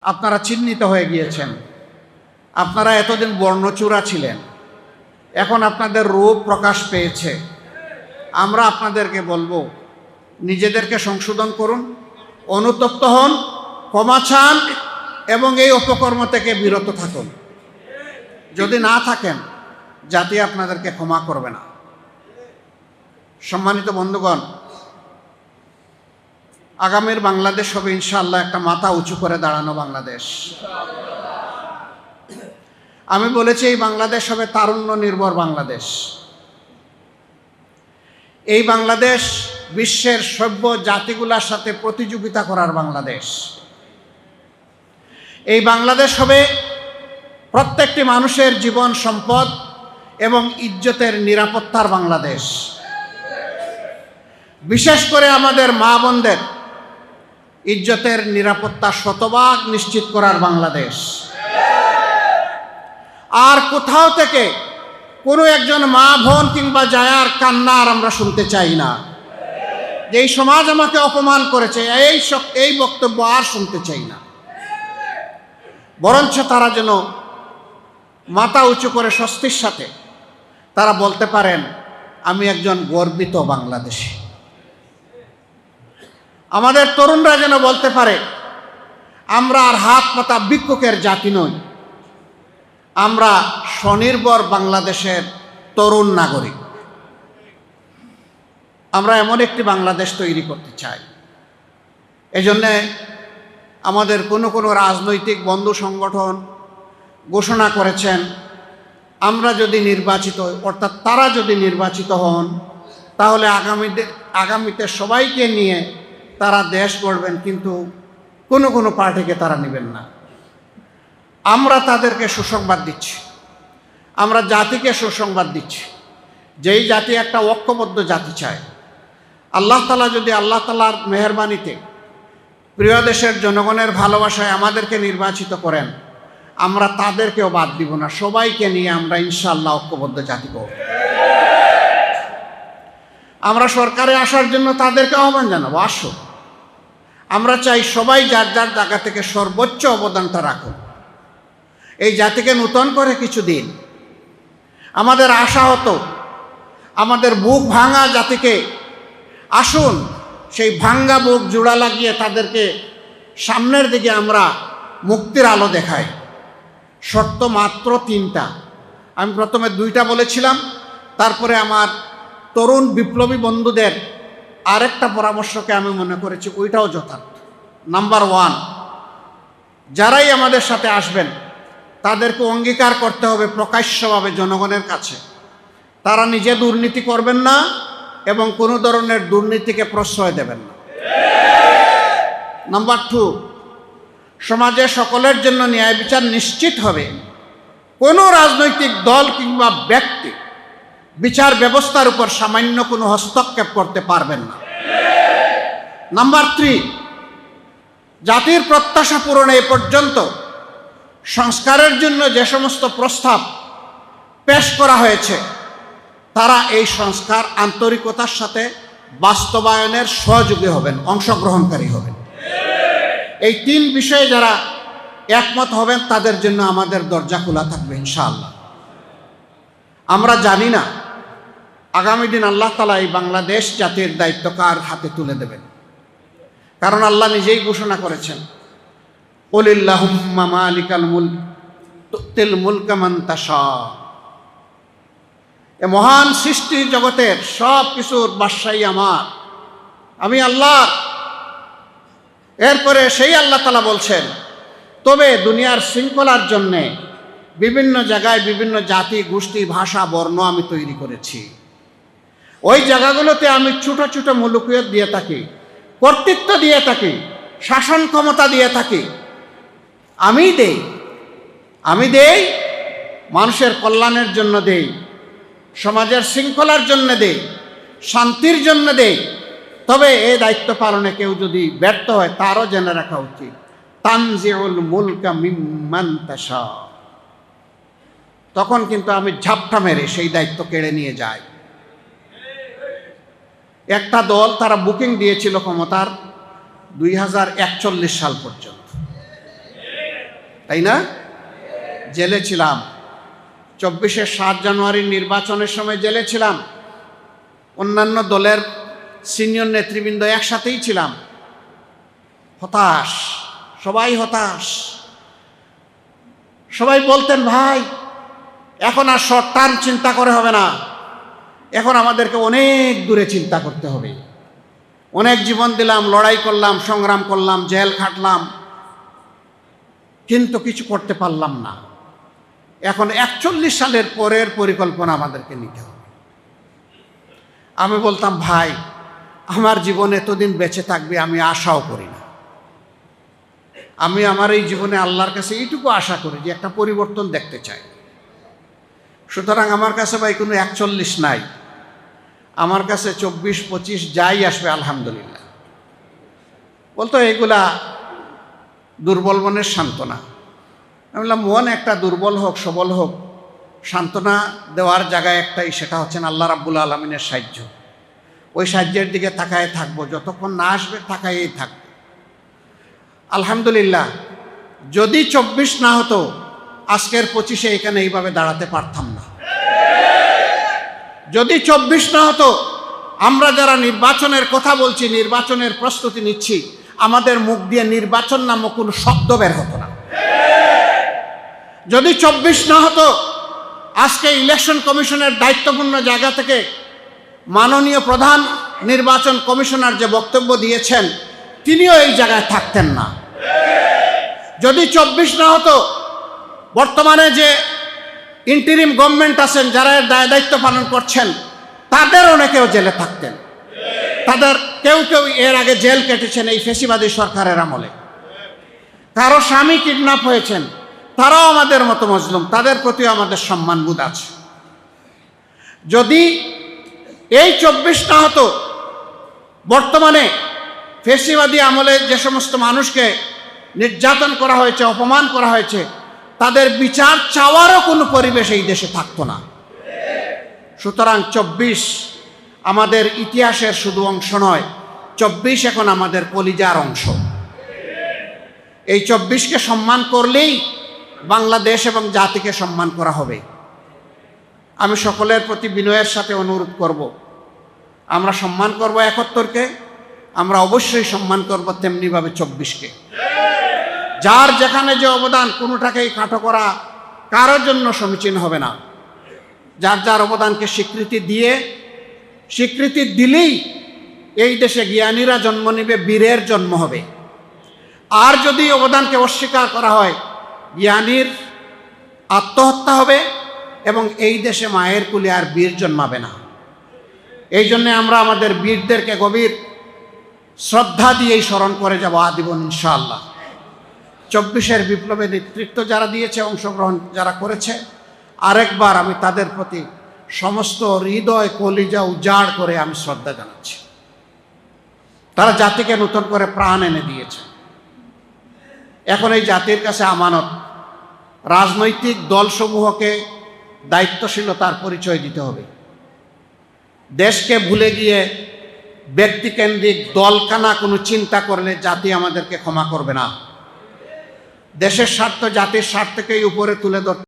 আপনারা চিহ্নিত হয়ে গিয়েছেন। আপনারা এতদিন বর্ণচূড়া ছিলেন, এখন আপনাদের রূপ প্রকাশ পেয়েছে। আমরা আপনাদেরকে বলবো, নিজেদেরকে সংশোধন করুন, অনুতপ্ত হন, ক্ষমা চান এবং এই অপকর্ম থেকে বিরত থাকুন। যদি না থাকেন, জাতি আপনাদেরকে ক্ষমা করবে না। সম্মানিত বন্ধুগণ, আগামীর বাংলাদেশ হবে ইনশাআল্লাহ একটা মাথা উঁচু করে দাঁড়ানো বাংলাদেশ। আমি বলেছি এই বাংলাদেশ হবে তারুণ্য নির্ভর বাংলাদেশ। এই বাংলাদেশ বিশ্বের সভ্য জাতিগুলোর সাথে প্রতিযোগিতা করার বাংলাদেশ। এই বাংলাদেশ হবে প্রত্যেকটি মানুষের জীবন, সম্পদ এবং ইজ্জতের নিরাপত্তার বাংলাদেশ। বিশেষ করে আমাদের মা বোনদের ইজ্জতের নিরাপত্তা শতভাগ নিশ্চিত করার বাংলাদেশ। আর কোথাও থেকে কোনো একজন মা বোন কিংবা জায়ার কান্না আর আমরা শুনতে চাই না। এই সমাজ আমাকে অপমান করেছে, এই বক্তব্য আর শুনতে চাই না। বরঞ্চ তারা যেন মাথা উঁচু করে স্বস্তির সাথে তারা বলতে পারেন, আমি একজন গর্বিত বাংলাদেশী। আমাদের তরুণরা যেন বলতে পারে, আমরা আর হাত পাতা ভিক্ষুকের জাতি নই, আমরা স্বনির্ভর বাংলাদেশের তরুণ নাগরিক। আমরা এমন একটি বাংলাদেশ তৈরি করতে চাই। এজন্যে আমাদের কোনো রাজনৈতিক বন্ধু সংগঠন ঘোষণা করেছেন, আমরা যদি নির্বাচিত হই, অর্থাৎ তারা যদি নির্বাচিত হন, তাহলে আগামীতে সবাইকে নিয়ে তারা দেশ গড়বেন, কিন্তু কোনো পার্টিকে তারা নেবেন না। আমরা তাদেরকে সুসংবাদ দিচ্ছি, আমরা জাতিকে সুসংবাদ দিচ্ছি, যেই জাতি একটা ঐক্যবদ্ধ জাতি চায়। আল্লাহ তাআলা যদি আল্লাহ তাআলার মেহেরবানিতে প্রিয় দেশের জনগণের ভালোবাসায় আমাদেরকে নির্বাচিত করেন, আমরা তাদেরকেও বাদ দিব না, সবাইকে নিয়ে আমরা ইনশাআল্লাহ ঐক্যবদ্ধ জাতি করব। আমরা সরকারে আসার জন্য তাদেরকে আহ্বান জানাবো, আসো। আমরা চাই সবাই যার যার জায়গা থেকে সর্বোচ্চ অবদানটা রাখুন, এই জাতিকে নূতন করে কিছু দিন। আমাদের আশা হতো আমাদের বুক ভাঙা জাতিকে আসুন সেই ভাঙ্গা বুক জোড়া লাগিয়ে তাদেরকে সামনের দিকে আমরা মুক্তির আলো দেখাই। শর্ত মাত্র 3টা। আমি প্রথমে 2টা বলেছিলাম, তারপরে আমার তরুণ বিপ্লবী বন্ধুদের আরেকটা পরামর্শকে আমি মনে করেছি ওইটাও যথার্থ। নাম্বার 1, যারাই আমাদের সাথে আসবেন তাদেরকে অঙ্গীকার করতে হবে প্রকাশ্যভাবে জনগণের কাছে তারা নিজে দুর্নীতি করবেন না এবং কোনো ধরনের দুর্নীতিকে প্রশ্রয় দেবেন না। নাম্বার 2, সমাজে সকলের জন্য ন্যায় বিচার নিশ্চিত হবে। কোনো রাজনৈতিক দল কিংবা ব্যক্তি বিচার ব্যবস্থার উপর সামান্য কোনো হস্তক্ষেপ করতে পারবেন না। নাম্বার 3, জাতির প্রত্যাশা পূরণে এ পর্যন্ত সংস্কারের জন্য যে সমস্ত প্রস্তাব পেশ করা হয়েছে, তারা এই সংস্কার আন্তরিকতার সাথে বাস্তবায়নের সহযোগী হবেন, অংশগ্রহণকারী হবেন। এই 3 বিষয়ে যারা একমত হবেন তাদের জন্য আমাদের দরজা খোলা থাকবে ইনশাআল্লাহ। আমরা জানি না আগামী দিন আল্লাহ তাআলা এই বাংলাদেশ জাতির দায়িত্ব কার হাতে তুলে দেবেন, কারণ আল্লাহ নিজেই ঘোষণা করেছেন, কুলিল্লাহুম্মা মালিকাল মুলক তুতিল মুলকা মান তাশা। এ মহান সৃষ্টি জগতের সব কিছুর বাদশাহী আমার, আমি আল্লাহ। এরপরে সেই আল্লাহ তাআলা বলছেন, তবে দুনিয়ার শৃঙ্খলার জন্যে বিভিন্ন জায়গায় বিভিন্ন জাতি, গোষ্ঠী, ভাষা, বর্ণ আমি তৈরি করেছি। ওই জায়গাগুলোতে আমি ছোট ছোট মুলুকিয়ত দিয়ে থাকি, কর্তৃত্ব দিয়ে থাকি, শাসন ক্ষমতা দিয়ে থাকি। আমি দেই মানুষের কল্যাণের জন্য দেই, সমাজের শৃঙ্খলার জন্য দেই, শান্তির জন্য দেই। তবে এই দায়িত্ব পালনে কেউ যদি ব্যর্থ হয় তারও জেনে রাখা উচিত, তানজিউল মুলকা মিম্মান তাশা। তখন কিন্তু আমি ঝাপটা মেরে সেই দায়িত্ব কেড়ে নিয়ে যাই। একটা দল তারা বুকিং দিয়েছিল ক্ষমতার 2041 সাল পর্যন্ত। তাই না? জেলে ছিলাম। 7 জানুয়ারির নির্বাচনের সময় জেলে ছিলাম। অন্যান্য দলের সিনিয়র নেতৃবৃন্দ একসাথেই ছিলাম। হতাশ, সবাই হতাশ। সবাই বলতেন, ভাই এখন আর শর্ট টার্ম চিন্তা করে হবে না, এখন আমাদেরকে অনেক দূরে চিন্তা করতে হবে। অনেক জীবন দিলাম, লড়াই করলাম, সংগ্রাম করলাম, জেল খাটলাম, কিন্তু কিছু করতে পারলাম না। এখন 41 সালের পরের পরিকল্পনা আমাদেরকে নিতে হবে। আমি বলতাম, ভাই আমার জীবন এতদিন বেঁচে থাকবে আমি আশাও করি না। আমি আমার এই জীবনে আল্লাহর কাছে এইটুকু আশা করি যে একটা পরিবর্তন দেখতে চাই। সুতরাং আমার কাছে ভাই কোনো 41 নাই, আমার কাছে 24-25 যাই আসবে আলহামদুলিল্লাহ। বলতো এগুলা দুর্বল মনের সান্ত্বনা। আমি বললাম, মন একটা দুর্বল হোক সবল হোক, সান্ত্বনা দেওয়ার জায়গায় একটাই, সেটা হচ্ছেন আল্লাহ রাব্বুল আলামিনের সাহায্য। ওই সাহায্যের দিকে তাকায় থাকবো, যতক্ষণ না আসবে তাকায়েই থাকবো। আলহামদুলিল্লাহ, যদি 24 না হতো আজকের 25-এ এখানে এইভাবে দাঁড়াতে পারতাম না। যদি 24 না হতো, আমরা যারা নির্বাচনের কথা বলছি, নির্বাচনের প্রস্তুতি নিচ্ছি, আমাদের মুখ দিয়ে নির্বাচন নামক কোনো শব্দ বের হতো না। যদি 24 না হতো, আজকে ইলেকশন কমিশনের দায়িত্বপূর্ণ জায়গা থেকে মাননীয় প্রধান নির্বাচন কমিশনার যে বক্তব্য দিয়েছেন, তিনিও এই জায়গায় থাকতেন না। যদি 24 না হতো, বর্তমানে যে ইন্টিরিম গভর্নমেন্ট আছেন, যারা এর দায়িত্ব পালন করছেন, তাদের অনেকেও জেলে থাকতেন। তাদের কেউ কেউ এর আগে জেল কেটেছেন এই ফ্যাসিবাদী সরকারের আমলে। কারো স্বামী কিডন্যাপ হয়েছেন, তারাও আমাদের মতো মজলুম, তাদের প্রতিও আমাদের সম্মানবোধ আছে। যদি এই 24 না হতো, বর্তমানে ফ্যাসিবাদী আমলে যে সমস্ত মানুষকে নির্যাতন করা হয়েছে, অপমান করা হয়েছে, তাদের বিচার চাওয়ারও কোনো পরিবেশ এই দেশে থাকতো না। সুতরাং 24 আমাদের ইতিহাসের শুধু অংশ নয়, 24 এখন আমাদের কলিজার অংশ। এই 24কে সম্মান করলেই বাংলাদেশ এবং জাতিকে সম্মান করা হবে। আমি সকলের প্রতি বিনয়ের সাথে অনুরোধ করব, আমরা সম্মান করব 71কে, আমরা অবশ্যই সম্মান করব তেমনিভাবে 24কে। যার যেখানে যে অবদান, কোনোটাকেই খাটো করা কারোর জন্য সমীচীন হবে না। যার যার অবদানকে স্বীকৃতি দিলেই এই দেশে জ্ঞানীরা জন্ম নিবে, বীরের জন্ম হবে। আর যদি অবদানকে অস্বীকার করা হয়, জ্ঞানীর আত্মহত্যা হবে এবং এই দেশে মায়ের কুলে আর বীর জন্মাবে না। এই জন্যে আমরা আমাদের বীরদেরকে গভীর শ্রদ্ধা দিয়েই স্মরণ করে যাব আজীবন ইনশাআল্লাহ। 24-এর বিপ্লবে নেতৃত্ব যারা দিয়েছে, অংশগ্রহণ যারা করেছে, আরেকবার আমি তাদের প্রতি সমস্ত হৃদয় কলিজা উজাড় করে আমি শ্রদ্ধা জানাচ্ছি। তারা জাতিকে নতুন করে প্রাণ এনে দিয়েছে। এখন এই জাতির কাছে আমানত, রাজনৈতিক দলসমূহকে দায়িত্বশীলতার পরিচয় দিতে হবে। দেশকে ভুলে গিয়ে ব্যক্তিকেন্দ্রিক দলকানা কোনো চিন্তা করলে জাতি আমাদেরকে ক্ষমা করবে না। দেশের স্বার্থ জাতির স্বার্থকেই উপরে তুলে ধরতে